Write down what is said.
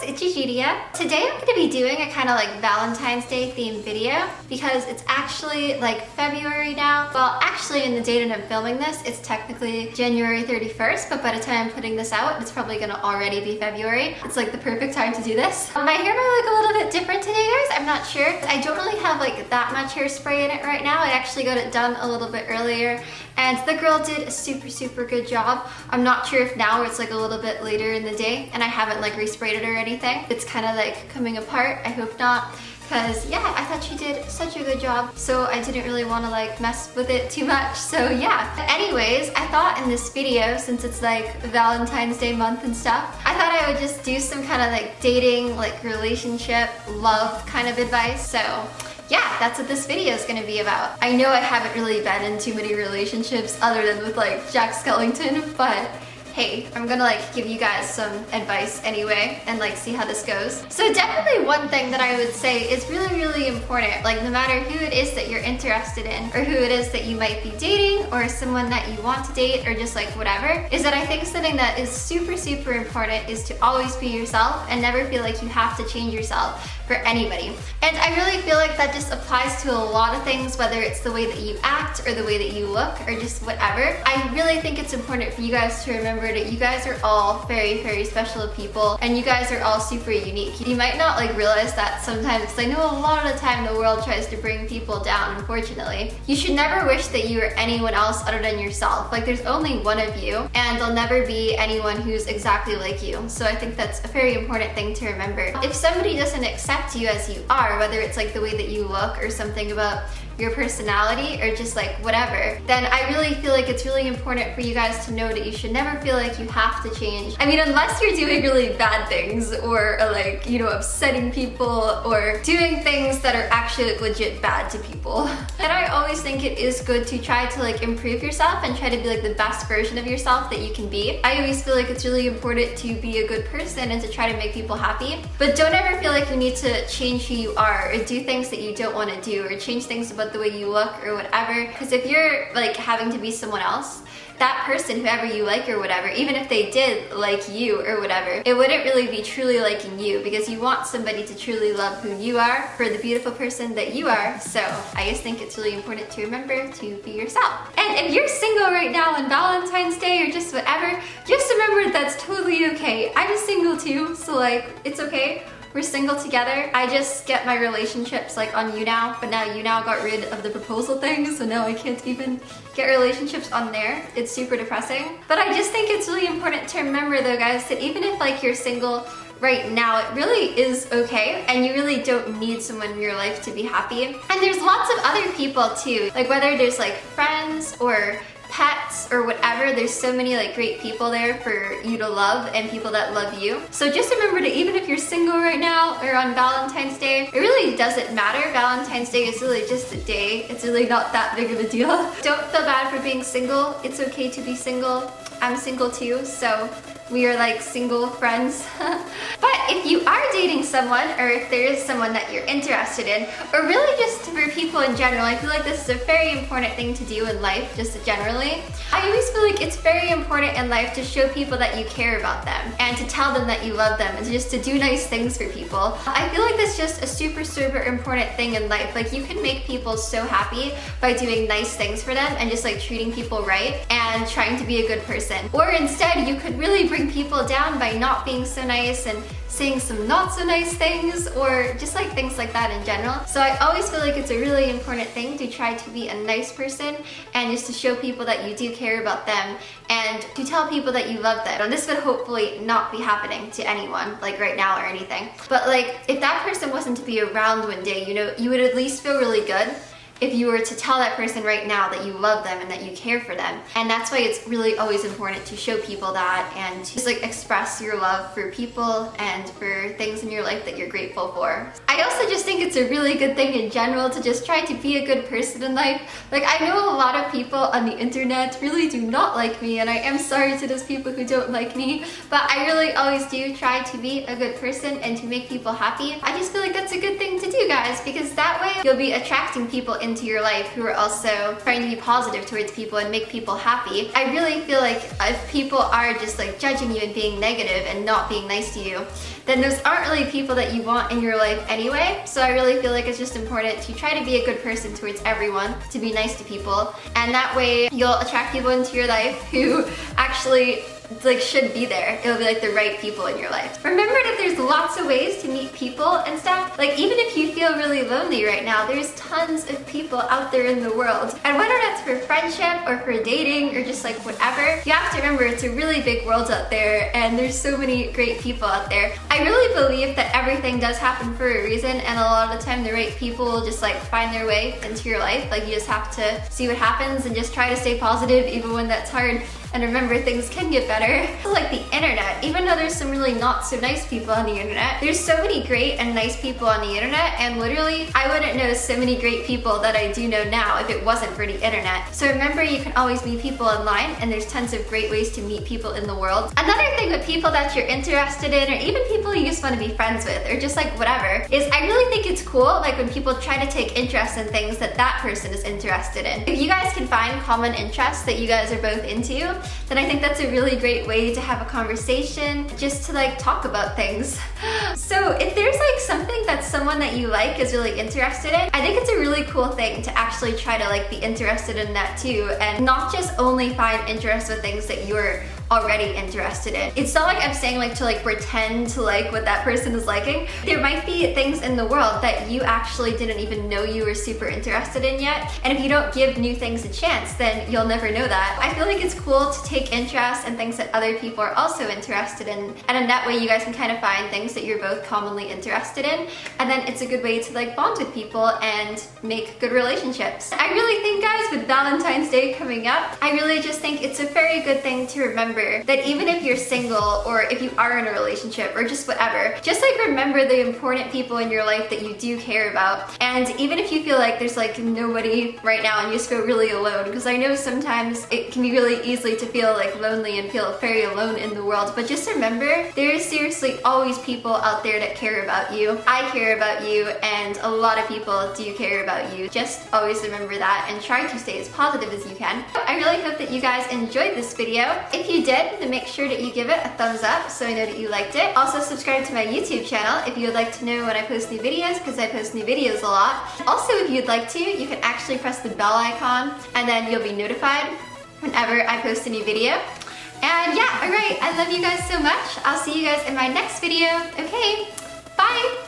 it's Eugenia. Today I'm going to be doing a kind of like Valentine's Day themed video because it's actually like February now. Well, actually in the date that I'm filming this, it's technically January 31st, but by the time I'm putting this out, it's probably going to already be February. It's like the perfect time to do this. My hair might look a little bit different today, guys. I'm not sure. I don't really have like that much hairspray in it right now. I actually got it done a little bit earlier and the girl did a super good job. I'm not sure if now it's like a little bit later in the day and I haven't like resprayed it or anything. It's kind of like coming apart. I hope not, because yeah, I thought she did such a good job, so I didn't really want to like mess with it too much. So yeah. But anyways, I thought in this video, since it's like Valentine's Day month and stuff, I thought I would just do some kind of like dating, like relationship, love kind of advice. So yeah, that's what this video is going to be about. I know I haven't really been in too many relationships other than with like Jack Skellington, but hey, I'm gonna like give you guys some advice anyway and like see how this goes. So definitely one thing that I would say is really important, like no matter who it is that you're interested in or who it is that you might be dating or someone that you want to date or just like whatever, is that I think something that is super important is to always be yourself and never feel like you have to change yourself for anybody. And I really feel like that just applies to a lot of things, whether it's the way that you act or the way that you look or just whatever. I really think it's important for you guys to remember that you guys are all very special people and you guys are all super unique. You might not like realize that sometimes, because I know a lot of the time the world tries to bring people down, unfortunately. You should never wish that you were anyone else other than yourself. Like there's only one of you and there'll never be anyone who's exactly like you. So I think that's a very important thing to remember. If somebody doesn't accept you as you are, whether it's like the way that you look or something about your personality or just like whatever, then I really feel like it's really important for you guys to know that you should never feel like you have to change. I mean, unless you're doing really bad things or like, you know, upsetting people or doing things that are actually like legit bad to people. And I always think it is good to try to like improve yourself and try to be like the best version of yourself that you can be. I always feel like it's really important to be a good person and to try to make people happy, but don't ever feel like you need to change who you are or do things that you don't want to do or change things about the way you look or whatever. Because if you're like having to be someone else, that person, whoever you like or whatever, even if they did like you or whatever, it wouldn't really be truly liking you, because you want somebody to truly love who you are for the beautiful person that you are. So I just think it's really important to remember to be yourself. And if you're single right now on Valentine's Day or just whatever, just remember that's totally okay. I'm single too, so like it's okay. We're single together. I just get my relationships like on YouNow, but now YouNow got rid of the proposal thing, so now I can't even get relationships on there. It's super depressing. But I just think it's really important to remember though, guys, that even if like you're single right now, it really is okay and you really don't need someone in your life to be happy. And there's lots of other people too, like whether there's like friends or pets or whatever, there's so many like great people there for you to love and people that love you. So just remember that even if you're single right now or on Valentine's Day, it really doesn't matter. Valentine's Day is really just a day. It's really not that big of a deal. Don't feel bad for being single. It's okay to be single. I'm single too, so we are like single friends. But if you are dating someone, or if there is someone that you're interested in, or really just for people in general, I feel like this is a very important thing to do in life, just generally. I always feel like it's very important in life to show people that you care about them and to tell them that you love them and just to do nice things for people. I feel like that's just a super important thing in life. Like you can make people so happy by doing nice things for them and just like treating people right and trying to be a good person. Or instead, you could really bring people down by not being so nice and saying some not so nice things or just like things like that in general. So I always feel like it's a really important thing to try to be a nice person and just to show people that you do care about them and to tell people that you love them. And this would hopefully not be happening to anyone like right now or anything. But like if that person wasn't to be around one day, you know, you would at least feel really good if you were to tell that person right now that you love them and that you care for them. And that's why it's really always important to show people that and to just like express your love for people and for things in your life that you're grateful for. I also just think it's a really good thing in general to just try to be a good person in life. Like I know a lot of people on the internet really do not like me, and I am sorry to those people who don't like me, but I really always do try to be a good person and to make people happy. I just feel like that's a good thing to do, guys, because that way you'll be attracting people into your life who are also trying to be positive towards people and make people happy. I really feel like if people are just like judging you and being negative and not being nice to you, then those aren't really people that you want in your life anyway. So I really feel like it's just important to try to be a good person towards everyone, to be nice to people, and that way you'll attract people into your life who actually like should be there. It'll be like the right people in your life. Remember that there's lots of ways to meet people and stuff. Like even if you feel really lonely right now, there's tons of people out there in the world. And whether that's for friendship or for dating or just like whatever, you have to remember it's a really big world out there and there's so many great people out there. I really believe that everything does happen for a reason, and a lot of the time the right people will just like find their way into your life. Like you just have to see what happens and just try to stay positive even when that's hard. And remember, things can get better. Like the internet, even though there's some really not so nice people on the internet, there's so many great and nice people on the internet, and literally, I wouldn't know so many great people that I do know now if it wasn't for the internet. So remember, you can always meet people online, and there's tons of great ways to meet people in the world. Another thing with people that you're interested in, or even people you just want to be friends with, or just like whatever, is I really think it's cool like when people try to take interest in things that that person is interested in. If you guys can find common interests that you guys are both into, then I think that's a really great way to have a conversation, just to like talk about things. So if there's like something that someone that you like is really interested in, I think it's a really cool thing to actually try to like be interested in that too, and not just only find interest with things that you're already interested in. It's not like I'm saying like to like pretend to like what that person is liking. There might be things in the world that you actually didn't even know you were super interested in yet, and if you don't give new things a chance, then you'll never know that. I feel like it's cool to take interest in things that other people are also interested in, and in that way you guys can kind of find things that you're both commonly interested in, and then it's a good way to like bond with people and make good relationships. I really think, guys, with Valentine's Day coming up, I really just think it's a very good thing to remember that even if you're single or if you are in a relationship or just whatever, just like remember the important people in your life that you do care about. And even if you feel like there's like nobody right now and you just feel really alone, because I know sometimes it can be really easy to feel like lonely and feel very alone in the world, but just remember there is seriously always people out there that care about you. I care about you, and a lot of people do care about you. Just always remember that and try to stay as positive as you can. I really hope that you guys enjoyed this video. If you did, then make sure that you give it a thumbs up so I know that you liked it. Also subscribe to my YouTube channel if you would like to know when I post new videos, because I post new videos a lot. Also, if you'd like to, you can actually press the bell icon and then you'll be notified whenever I post a new video. And yeah, alright, I love you guys so much. I'll see you guys in my next video. Okay, bye!